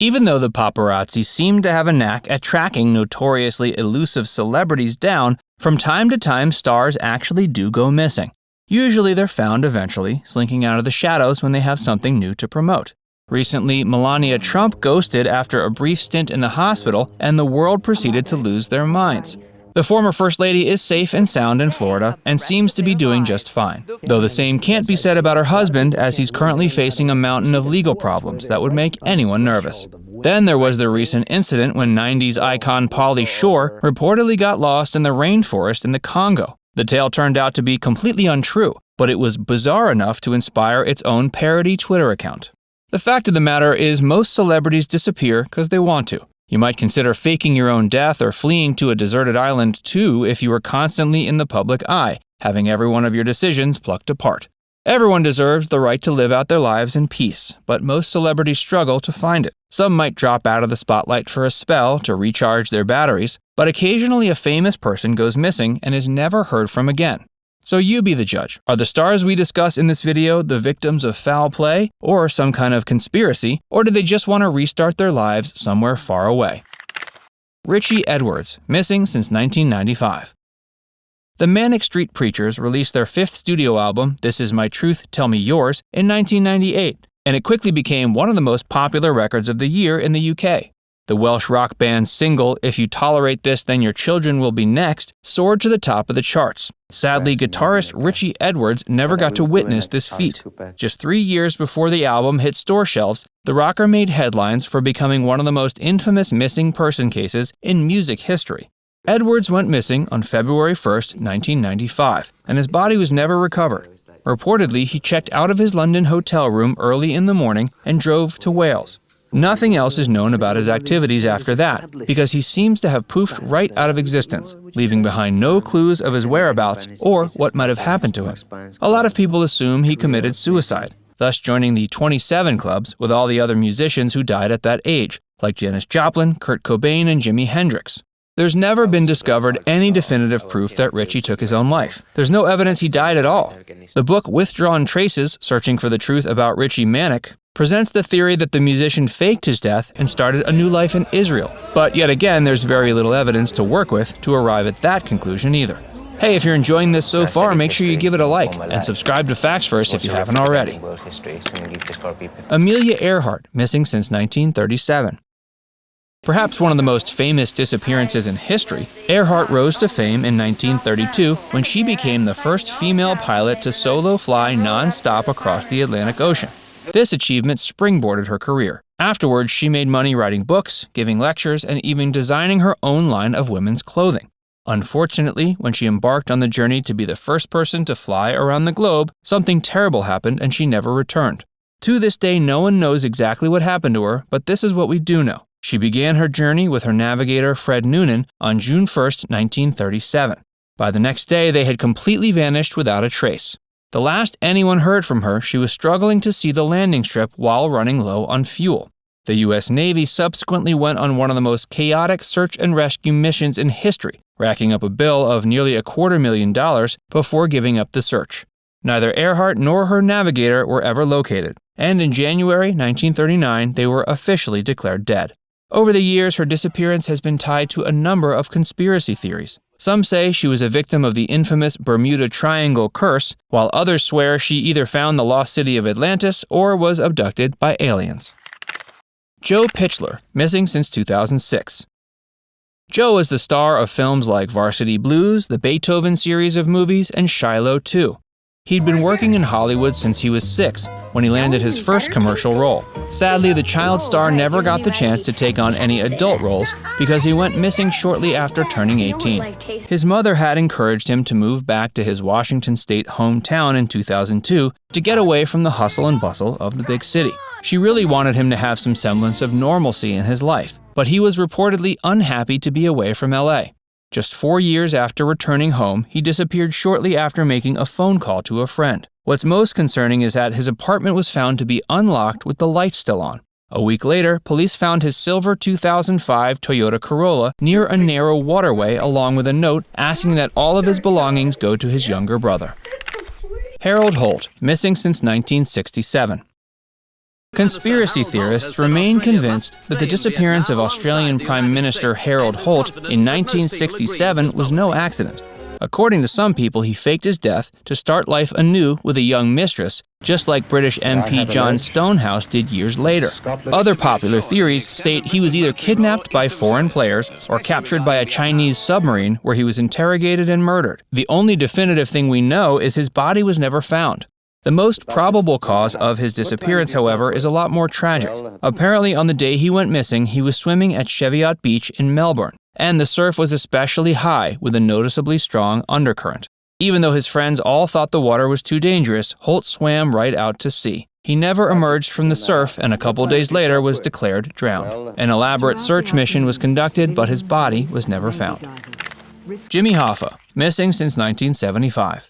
Even though the paparazzi seem to have a knack at tracking notoriously elusive celebrities down, from time to time stars actually do go missing. Usually they're found eventually, slinking out of the shadows when they have something new to promote. Recently, Melania Trump ghosted after a brief stint in the hospital, and the world proceeded to lose their minds. The former First Lady is safe and sound in Florida and seems to be doing just fine, though the same can't be said about her husband, as he's currently facing a mountain of legal problems that would make anyone nervous. Then there was the recent incident when 90s icon Pauly Shore reportedly got lost in the rainforest in the Congo. The tale turned out to be completely untrue, but it was bizarre enough to inspire its own parody Twitter account. The fact of the matter is most celebrities disappear because they want to. You might consider faking your own death or fleeing to a deserted island too if you were constantly in the public eye, having every one of your decisions plucked apart. Everyone deserves the right to live out their lives in peace, but most celebrities struggle to find it. Some might drop out of the spotlight for a spell to recharge their batteries, but occasionally a famous person goes missing and is never heard from again. So you be the judge. Are the stars we discuss in this video the victims of foul play or some kind of conspiracy, or do they just want to restart their lives somewhere far away? Richie Edwards, missing since 1995. The Manic Street Preachers released their fifth studio album, This Is My Truth, Tell Me Yours, in 1998, and it quickly became one of the most popular records of the year in the UK. The Welsh rock band's single, If You Tolerate This, Then Your Children Will Be Next, soared to the top of the charts. Sadly, guitarist Richie Edwards never got to witness this feat. Just 3 years before the album hit store shelves, the rocker made headlines for becoming one of the most infamous missing person cases in music history. Edwards went missing on February 1, 1995, and his body was never recovered. Reportedly, he checked out of his London hotel room early in the morning and drove to Wales. Nothing else is known about his activities after that, because he seems to have poofed right out of existence, leaving behind no clues of his whereabouts or what might have happened to him. A lot of people assume he committed suicide, thus joining the 27 clubs with all the other musicians who died at that age, like Janis Joplin, Kurt Cobain, and Jimi Hendrix. There's never been discovered any definitive proof that Richie took his own life. There's no evidence he died at all. The book Withdrawn Traces, Searching for the Truth About Richie Manic, presents the theory that the musician faked his death and started a new life in Israel. But yet again, there's very little evidence to work with to arrive at that conclusion either. Hey, if you're enjoying this so far, make sure you give it a like and subscribe to Facts First if you haven't already. Amelia Earhart, missing since 1937. Perhaps one of the most famous disappearances in history, Earhart rose to fame in 1932 when she became the first female pilot to solo fly non-stop across the Atlantic Ocean. This achievement springboarded her career. Afterwards, she made money writing books, giving lectures, and even designing her own line of women's clothing. Unfortunately, when she embarked on the journey to be the first person to fly around the globe, something terrible happened and she never returned. To this day, no one knows exactly what happened to her, but this is what we do know. She began her journey with her navigator Fred Noonan on June 1, 1937. By the next day, they had completely vanished without a trace. The last anyone heard from her, she was struggling to see the landing strip while running low on fuel. The U.S. Navy subsequently went on one of the most chaotic search and rescue missions in history, racking up a bill of nearly $250,000 before giving up the search. Neither Earhart nor her navigator were ever located, and in January 1939, they were officially declared dead. Over the years, her disappearance has been tied to a number of conspiracy theories. Some say she was a victim of the infamous Bermuda Triangle curse, while others swear she either found the lost city of Atlantis or was abducted by aliens. Joe Pitchler, missing since 2006. Joe is the star of films like Varsity Blues, the Beethoven series of movies, and Shiloh 2. He'd been working in Hollywood since he was 6, when he landed his first commercial role. Sadly, the child star never got the chance to take on any adult roles because he went missing shortly after turning 18. His mother had encouraged him to move back to his Washington State hometown in 2002 to get away from the hustle and bustle of the big city. She really wanted him to have some semblance of normalcy in his life, but he was reportedly unhappy to be away from LA. Just 4 years after returning home, he disappeared shortly after making a phone call to a friend. What's most concerning is that his apartment was found to be unlocked with the lights still on. A week later, police found his silver 2005 Toyota Corolla near a narrow waterway along with a note asking that all of his belongings go to his younger brother. Harold Holt, missing since 1967. Conspiracy theorists remain convinced that the disappearance of Australian Prime Minister Harold Holt in 1967 was no accident. According to some people, he faked his death to start life anew with a young mistress, just like British MP John Stonehouse did years later. Other popular theories state he was either kidnapped by foreign players or captured by a Chinese submarine where he was interrogated and murdered. The only definitive thing we know is his body was never found. The most probable cause of his disappearance, however, is a lot more tragic. Apparently, on the day he went missing, he was swimming at Cheviot Beach in Melbourne, and the surf was especially high with a noticeably strong undercurrent. Even though his friends all thought the water was too dangerous, Holt swam right out to sea. He never emerged from the surf and a couple days later was declared drowned. An elaborate search mission was conducted, but his body was never found. Jimmy Hoffa, missing since 1975.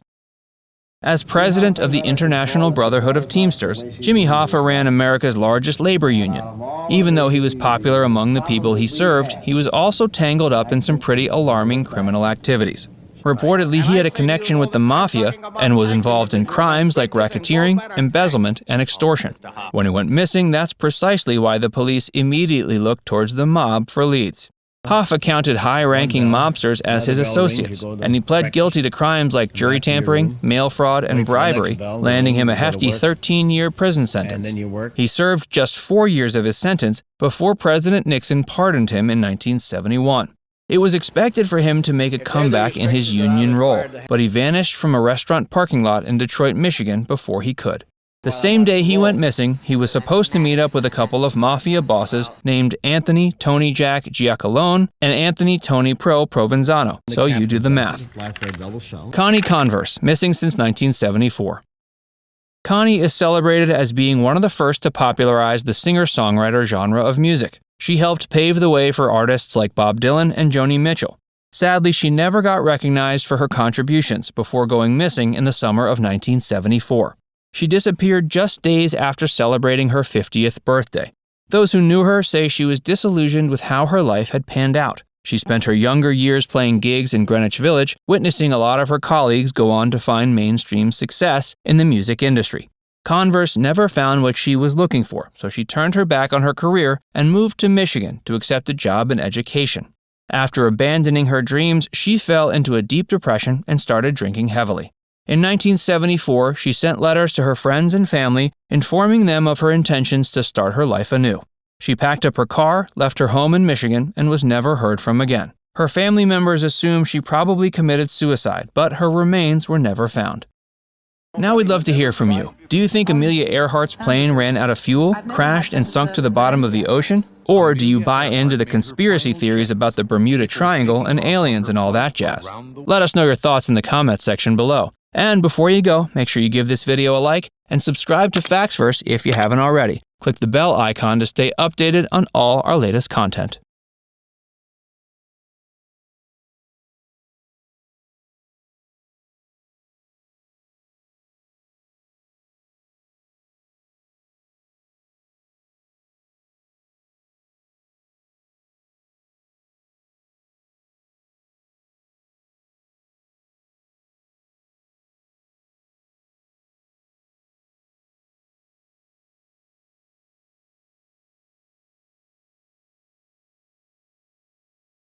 As president of the International Brotherhood of Teamsters, Jimmy Hoffa ran America's largest labor union. Even though he was popular among the people he served, he was also tangled up in some pretty alarming criminal activities. Reportedly, he had a connection with the mafia and was involved in crimes like racketeering, embezzlement, and extortion. When he went missing, that's precisely why the police immediately looked towards the mob for leads. Hoffa counted high-ranking mobsters as his associates, and he pled guilty to crimes like jury tampering, mail fraud, and bribery, landing him a hefty 13-year prison sentence. He served just 4 years of his sentence before President Nixon pardoned him in 1971. It was expected for him to make a comeback in his union role, but he vanished from a restaurant parking lot in Detroit, Michigan before he could. The same day he went missing, he was supposed to meet up with a couple of mafia bosses named Anthony Tony Jack Giacalone and Anthony Tony Pro Provenzano, so you do the math. Connie Converse, missing since 1974. Connie is celebrated as being one of the first to popularize the singer-songwriter genre of music. She helped pave the way for artists like Bob Dylan and Joni Mitchell. Sadly, she never got recognized for her contributions before going missing in the summer of 1974. She disappeared just days after celebrating her 50th birthday. Those who knew her say she was disillusioned with how her life had panned out. She spent her younger years playing gigs in Greenwich Village, witnessing a lot of her colleagues go on to find mainstream success in the music industry. Converse never found what she was looking for, so she turned her back on her career and moved to Michigan to accept a job in education. After abandoning her dreams, she fell into a deep depression and started drinking heavily. In 1974, she sent letters to her friends and family, informing them of her intentions to start her life anew. She packed up her car, left her home in Michigan, and was never heard from again. Her family members assume she probably committed suicide, but her remains were never found. Now we'd love to hear from you. Do you think Amelia Earhart's plane ran out of fuel, crashed, and sunk to the bottom of the ocean? Or do you buy into the conspiracy theories about the Bermuda Triangle and aliens and all that jazz? Let us know your thoughts in the comments section below. And before you go, make sure you give this video a like and subscribe to Factsverse if you haven't already. Click the bell icon to stay updated on all our latest content.